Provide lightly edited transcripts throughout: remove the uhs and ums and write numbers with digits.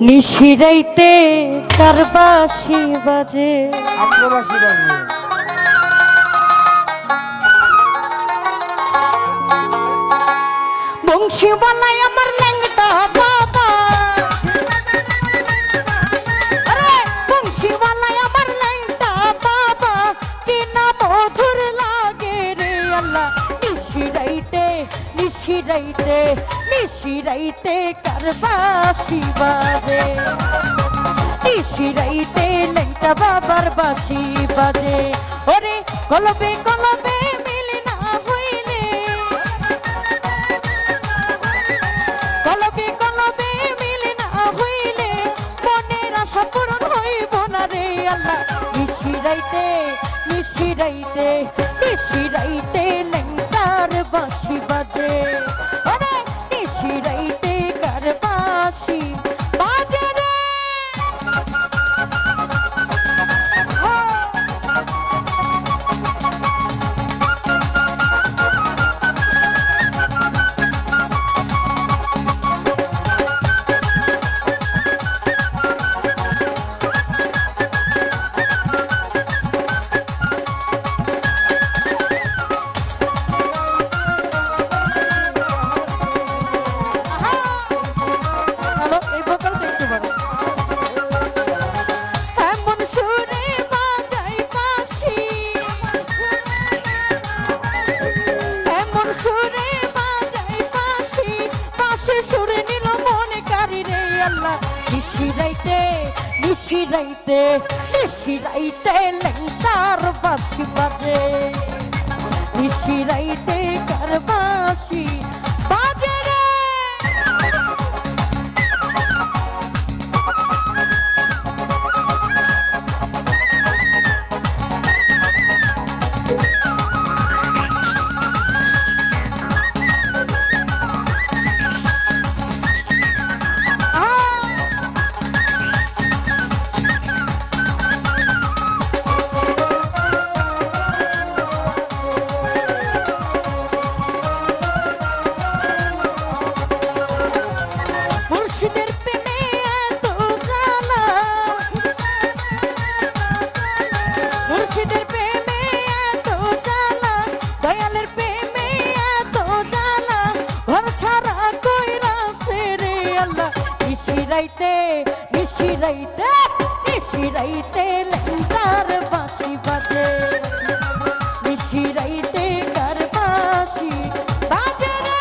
নিশিরাইতে কার বাঁশি বাজে, আপনার বাঁশি বাজে। বংশীওয়ালায় আমার ল্যাংটা বাবা, আরে বংশীওয়ালায় আমার ল্যাংটা বাবা, কি না মধুর লাগে রে আল্লাহ। নিশিরাইতে নিশিরাইতে নিশিরাইতে কার বাঁশি বাজে, নিশিরাইতে ল্যাংটা বাবার বাঁশি বাজে। ওরে কলবে কলবে মিল না হইলে, কলবে কলবে মিল না হইলে মনের আশা পূরণ হইব না রে আল্লাহ। নিশিরাইতে নিশিরাইতে নিশিরাইতে ল্যাংটার বাঁশি বাজে, ওরে নিশিরাইতে কার বাঁশি বাজে রে। নিশিরাইতে নিশিরাইতে নিশিরাইতে ল্যাংটার বাঁশি বাজে, নিশিরাইতে কার বাঁশি বাজে রে। মুর্শিদের প্রেমে এত জ্বালা, মুর্শিদের প্রেমে এত জ্বালা, দয়ালের প্রেমে এত জ্বালা, ঘর ছাড়া কইরাছে রে আল্লাহ। নিশিরাইতে নিশিরাইতে নিশিরাইতে ল্যাংটার বাঁশি বাজে, নিশিরাইতে কার বাঁশি বাজে রে।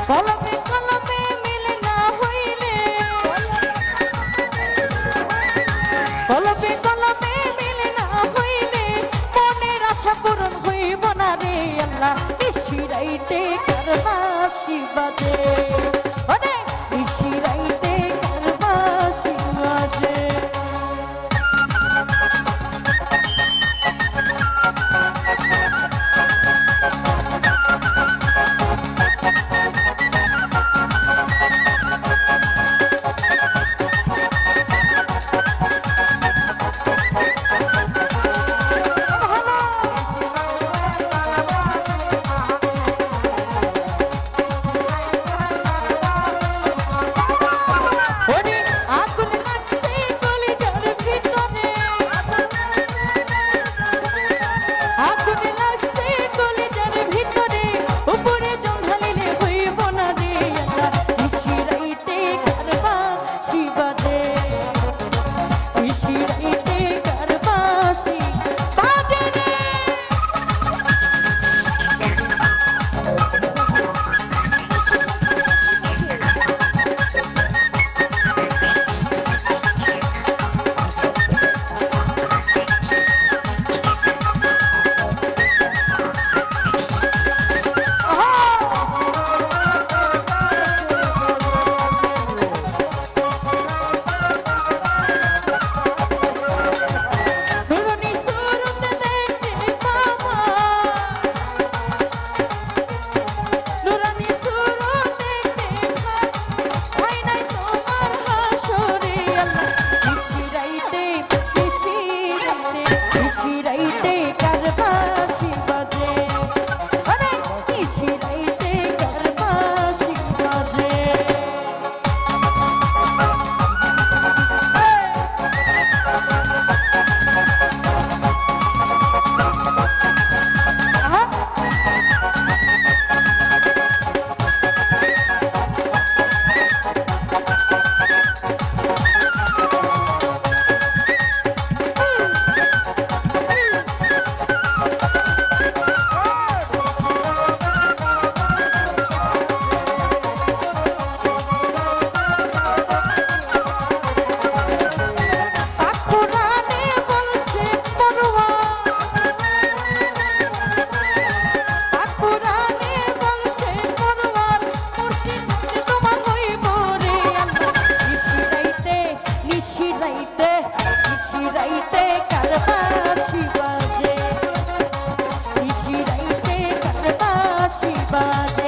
কলবে কলবে মিল না হইলে, কলবে কলবে মিল না হইলে মনের আশা পূরণ হইব না রে আল্লাহ। নিশিরাইতে কার বাঁশি বাজে, ওরে নিশিরাইতে কার বাঁশি বাজে। বাজে